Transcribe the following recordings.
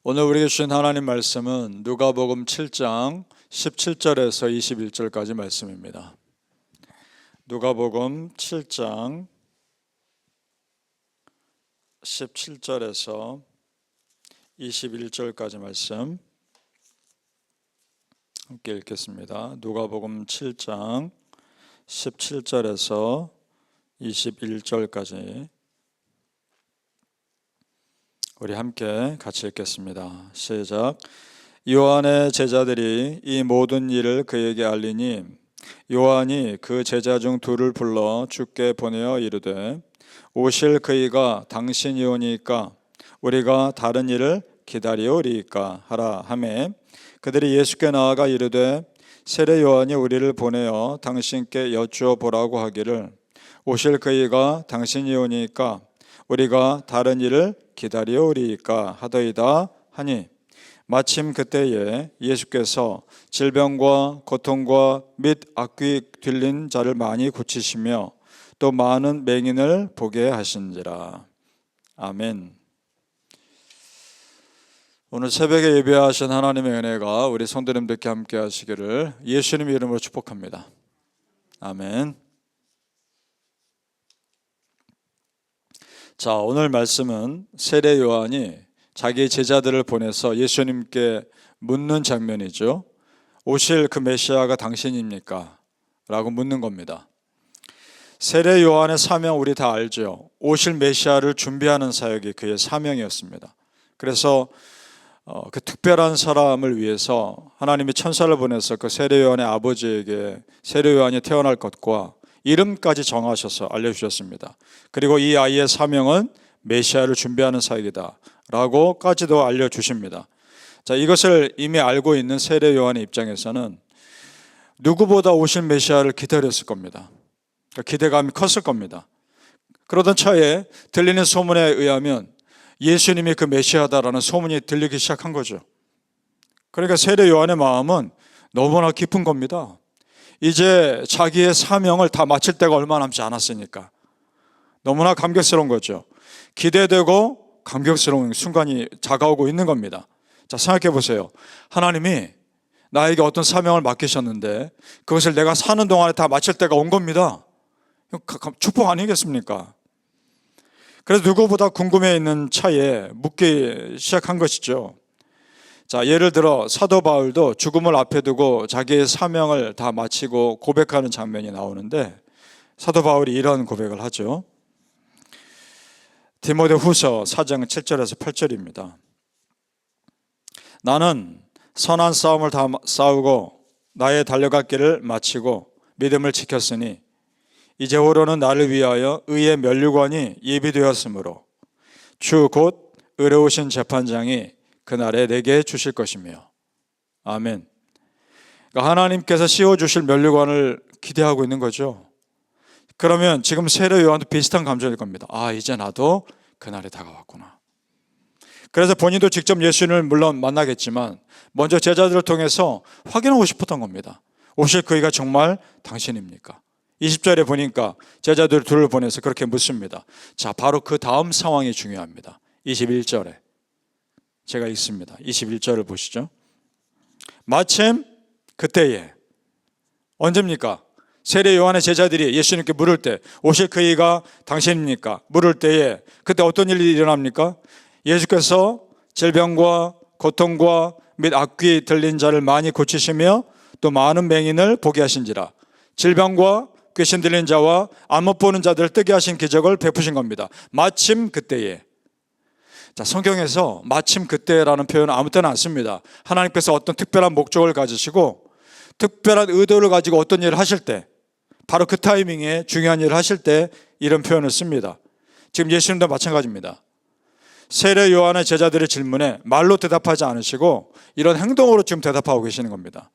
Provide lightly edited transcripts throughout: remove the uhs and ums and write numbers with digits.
오늘 우리에게 주신 하나님 말씀은 누가복음 7장 17절에서 21절까지 말씀입니다. 누가복음 7장 17절에서 21절까지 말씀 함께 읽겠습니다. 누가복음 7장 17절에서 21절까지 우리 함께 같이 읽겠습니다. 시작. 요한의 제자들이 이 모든 일을 그에게 알리니 요한이 그 제자 중 둘을 불러 주께 보내어 이르되 오실 그이가 당신이 오니까 우리가 다른 일을 기다리오리이까 하라 하매 그들이 예수께 나아가 이르되 세례 요한이 우리를 보내어 당신께 여쭈어 보라고 하기를 오실 그이가 당신이 오니까 우리가 다른 일을 기다리오리이까 하더이다 하니 마침 그때에 예수께서 질병과 고통과 및 악귀 들린 자를 많이 고치시며 또 많은 맹인을 보게 하신지라. 아멘. 오늘 새벽에 예배하신 하나님의 은혜가 우리 성도님들께 함께 하시기를 예수님 이름으로 축복합니다. 아멘. 자, 오늘 말씀은 세례 요한이 자기 제자들을 보내서 예수님께 묻는 장면이죠. 오실 그 메시아가 당신입니까? 라고 묻는 겁니다. 세례 요한의 사명 우리 다 알죠. 오실 메시아를 준비하는 사역이 그의 사명이었습니다. 그래서 그 특별한 사람을 위해서 하나님이 천사를 보내서 그 세례 요한의 아버지에게 세례 요한이 태어날 것과 이름까지 정하셔서 알려주셨습니다. 그리고 이 아이의 사명은 메시아를 준비하는 사역이다 라고까지도 알려주십니다. 자, 이것을 이미 알고 있는 세례 요한의 입장에서는 누구보다 오실 메시아를 기다렸을 겁니다. 기대감이 컸을 겁니다. 그러던 차에 들리는 소문에 의하면 예수님이 그 메시아다라는 소문이 들리기 시작한 거죠. 그러니까 세례 요한의 마음은 너무나 깊은 겁니다. 이제 자기의 사명을 다 마칠 때가 얼마 남지 않았으니까 너무나 감격스러운 거죠. 기대되고 감격스러운 순간이 다가오고 있는 겁니다. 자, 생각해 보세요. 하나님이 나에게 어떤 사명을 맡기셨는데 그것을 내가 사는 동안에 다 마칠 때가 온 겁니다. 축복 아니겠습니까? 그래서 누구보다 궁금해 있는 차에 묻기 시작한 것이죠. 자, 예를 들어 사도 바울도 죽음을 앞에 두고 자기의 사명을 다 마치고 고백하는 장면이 나오는데 사도 바울이 이런 고백을 하죠. 디모데후서 4장 7절에서 8절입니다. 나는 선한 싸움을 다 싸우고 나의 달려갈 길을 마치고 믿음을 지켰으니 이제후로는 나를 위하여 의의 면류관이 예비되었으므로 주 곧 의로우신 재판장이 그날에 내게 주실 것이며. 아멘. 그러니까 하나님께서 씌워주실 면류관을 기대하고 있는 거죠. 그러면 지금 세례 요한도 비슷한 감정일 겁니다. 아, 이제 나도 그날이 다가왔구나. 그래서 본인도 직접 예수님을 물론 만나겠지만 먼저 제자들을 통해서 확인하고 싶었던 겁니다. 오실 그이가 정말 당신입니까? 20절에 보니까 제자들 둘을 보내서 그렇게 묻습니다. 자, 바로 그 다음 상황이 중요합니다. 21절에 제가 읽습니다. 21절을 보시죠. 마침 그때에, 언제입니까? 세례 요한의 제자들이 예수님께 물을 때 오실 그이가 당신입니까? 물을 때에 그때 어떤 일이 일어납니까? 예수께서 질병과 고통과 및 악귀 들린 자를 많이 고치시며 또 많은 맹인을 보게 하신지라. 질병과 귀신 들린 자와 안 못 보는 자들을 뜨게 하신 기적을 베푸신 겁니다. 마침 그때에. 자, 성경에서 마침 그때라는 표현은 아무 때나 안 씁니다. 하나님께서 어떤 특별한 목적을 가지시고 특별한 의도를 가지고 어떤 일을 하실 때, 바로 그 타이밍에 중요한 일을 하실 때 이런 표현을 씁니다. 지금 예수님도 마찬가지입니다. 세례 요한의 제자들의 질문에 말로 대답하지 않으시고 이런 행동으로 지금 대답하고 계시는 겁니다.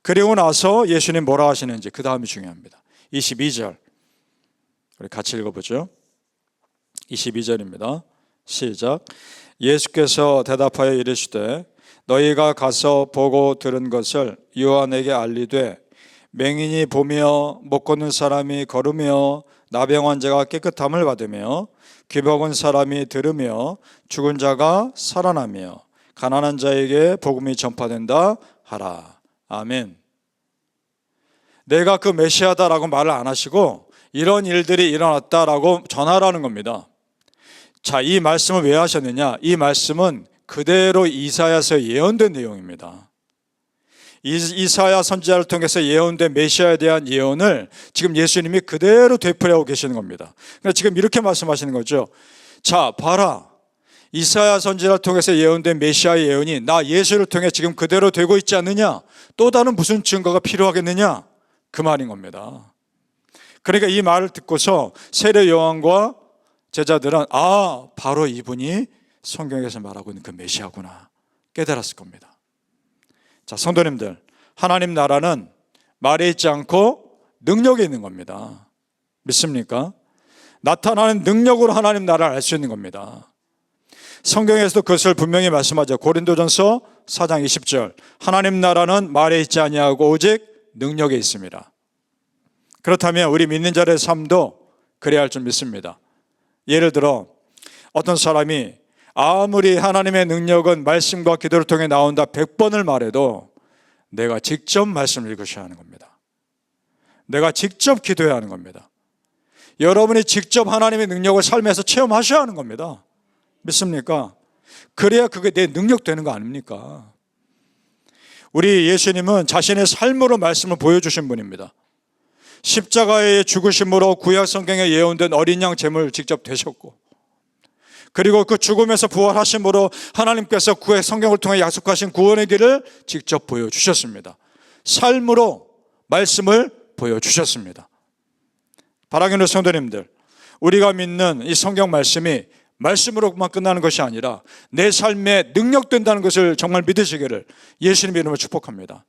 그리고 나서 예수님 뭐라 하시는지 그 다음이 중요합니다. 22절 우리 같이 읽어보죠. 22절입니다. 시작. 예수께서 대답하여 이르시되 너희가 가서 보고 들은 것을 요한에게 알리되 맹인이 보며 못 걷는 사람이 걸으며 나병 환자가 깨끗함을 받으며 귀 먹은 사람이 들으며 죽은 자가 살아나며 가난한 자에게 복음이 전파된다 하라. 아멘. 내가 그 메시아다라고 말을 안 하시고 이런 일들이 일어났다라고 전하라는 겁니다. 자, 이 말씀을 왜 하셨느냐? 이 말씀은 그대로 이사야서에 예언된 내용입니다. 이사야 선지자를 통해서 예언된 메시아에 대한 예언을 지금 예수님이 그대로 되풀이하고 계시는 겁니다. 그러니까 지금 이렇게 말씀하시는 거죠. 자, 봐라. 이사야 선지자를 통해서 예언된 메시아의 예언이 나 예수를 통해 지금 그대로 되고 있지 않느냐? 또 다른 무슨 증거가 필요하겠느냐? 그 말인 겁니다. 그러니까 이 말을 듣고서 세례 요한과 제자들은 바로 이분이 성경에서 말하고 있는 그 메시아구나 깨달았을 겁니다. 자, 성도님들, 하나님 나라는 말에 있지 않고 능력에 있는 겁니다. 믿습니까? 나타나는 능력으로 하나님 나라를 알 수 있는 겁니다. 성경에서도 그것을 분명히 말씀하죠. 고린도전서 4장 20절 하나님 나라는 말에 있지 아니하고 오직 능력에 있습니다. 그렇다면 우리 믿는 자의 삶도 그래야 할 줄 믿습니다. 예를 들어 어떤 사람이 아무리 하나님의 능력은 말씀과 기도를 통해 나온다 100번을 말해도 내가 직접 말씀을 읽으셔야 하는 겁니다. 내가 직접 기도해야 하는 겁니다. 여러분이 직접 하나님의 능력을 삶에서 체험하셔야 하는 겁니다. 믿습니까? 그래야 그게 내 능력 되는 거 아닙니까? 우리 예수님은 자신의 삶으로 말씀을 보여주신 분입니다. 십자가의 죽으심으로 구약 성경에 예언된 어린 양 제물을 직접 되셨고, 그리고 그 죽음에서 부활하심으로 하나님께서 구약 성경을 통해 약속하신 구원의 길을 직접 보여주셨습니다. 삶으로 말씀을 보여주셨습니다. 사랑하는 성도님들, 우리가 믿는 이 성경 말씀이 말씀으로만 끝나는 것이 아니라 내 삶에 능력된다는 것을 정말 믿으시기를 예수님 이름으로 축복합니다.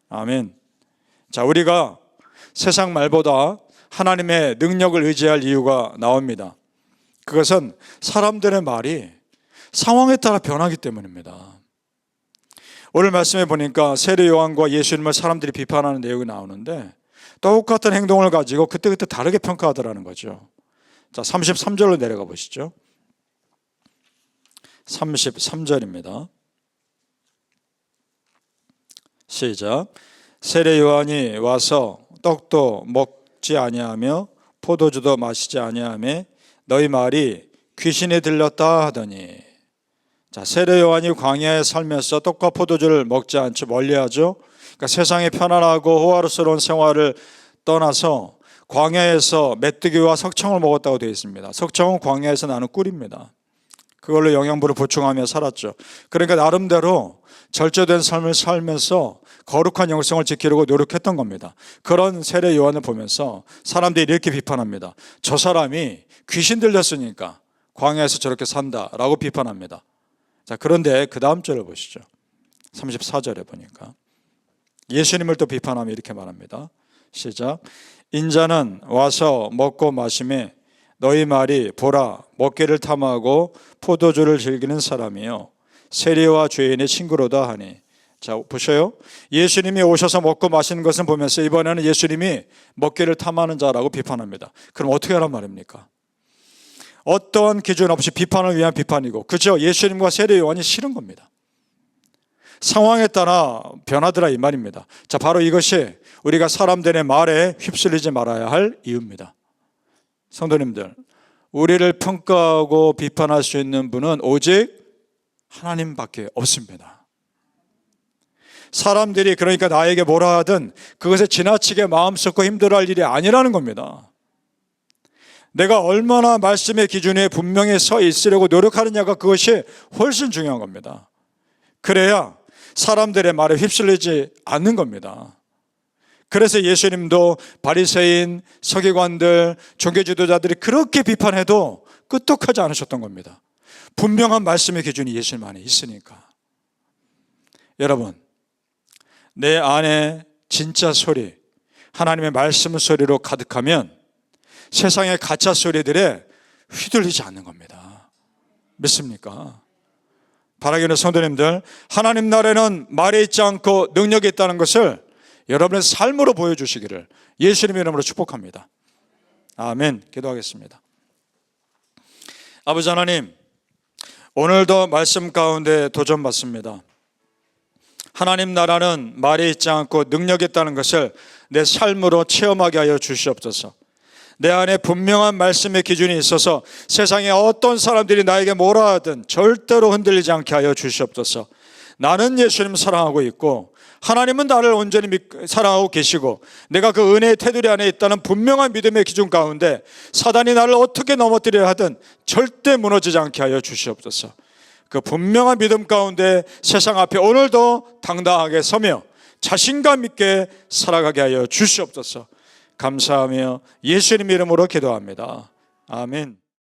아멘. 자, 우리가 세상 말보다 하나님의 능력을 의지할 이유가 나옵니다. 그것은 사람들의 말이 상황에 따라 변하기 때문입니다. 오늘 말씀해 보니까 세례 요한과 예수님을 사람들이 비판하는 내용이 나오는데 똑같은 행동을 가지고 그때그때 다르게 평가하더라는 거죠. 자, 33절로 내려가 보시죠. 33절입니다. 시작. 세례 요한이 와서 떡도 먹지 아니하며 포도주도 마시지 아니하며 너희 말이 귀신이 들렸다 하더니. 자, 세례 요한이 광야에 살면서 떡과 포도주를 먹지 않죠. 멀리하죠. 그러니까 세상의 편안하고 호화로운 생활을 떠나서 광야에서 메뚜기와 석청을 먹었다고 되어 있습니다. 석청은 광야에서 나는 꿀입니다. 그걸로 영양분을 보충하며 살았죠. 그러니까 나름대로 절제된 삶을 살면서 거룩한 영성을 지키려고 노력했던 겁니다. 그런 세례 요한을 보면서 사람들이 이렇게 비판합니다. 저 사람이 귀신 들렸으니까 광야에서 저렇게 산다라고 비판합니다. 자, 그런데 그 다음 절을 보시죠. 34절에 보니까 예수님을 또 비판하며 이렇게 말합니다. 시작. 인자는 와서 먹고 마시매 너희 말이 보라 먹기를 탐하고 포도주를 즐기는 사람이요 세리와 죄인의 친구로다 하니. 자, 보셔요. 예수님이 오셔서 먹고 마시는 것을 보면서 이번에는 예수님이 먹기를 탐하는 자라고 비판합니다. 그럼 어떻게 하란 말입니까? 어떠한 기준 없이 비판을 위한 비판이고, 그죠? 예수님과 세례 요한이 싫은 겁니다. 상황에 따라 변하더라 이 말입니다. 자, 바로 이것이 우리가 사람들의 말에 휩쓸리지 말아야 할 이유입니다. 성도님들, 우리를 평가하고 비판할 수 있는 분은 오직 하나님밖에 없습니다. 사람들이 그러니까 나에게 뭐라 하든 그것에 지나치게 마음 쏟고 힘들어할 일이 아니라는 겁니다. 내가 얼마나 말씀의 기준에 분명히 서 있으려고 노력하느냐가 그것이 훨씬 중요한 겁니다. 그래야 사람들의 말에 휩쓸리지 않는 겁니다. 그래서 예수님도 바리새인, 서기관들, 종교 지도자들이 그렇게 비판해도 끄떡하지 않으셨던 겁니다. 분명한 말씀의 기준이 예수님 안에 있으니까. 여러분, 내 안에 진짜 소리, 하나님의 말씀 소리로 가득하면 세상의 가짜 소리들에 휘둘리지 않는 겁니다. 믿습니까? 바라기는 성도님들, 하나님 나라에는 말에 있지 않고 능력이 있다는 것을 여러분의 삶으로 보여주시기를 예수님의 이름으로 축복합니다. 아멘. 기도하겠습니다. 아버지 하나님, 오늘도 말씀 가운데 도전받습니다. 하나님 나라는 말에 있지 않고 능력이 있다는 것을 내 삶으로 체험하게 하여 주시옵소서. 내 안에 분명한 말씀의 기준이 있어서 세상에 어떤 사람들이 나에게 뭐라 하든 절대로 흔들리지 않게 하여 주시옵소서. 나는 예수님 사랑하고 있고 하나님은 나를 온전히 사랑하고 계시고 내가 그 은혜의 테두리 안에 있다는 분명한 믿음의 기준 가운데 사단이 나를 어떻게 넘어뜨려 하든 절대 무너지지 않게 하여 주시옵소서. 그 분명한 믿음 가운데 세상 앞에 오늘도 당당하게 서며 자신감 있게 살아가게 하여 주시옵소서. 감사하며 예수님 이름으로 기도합니다. 아멘.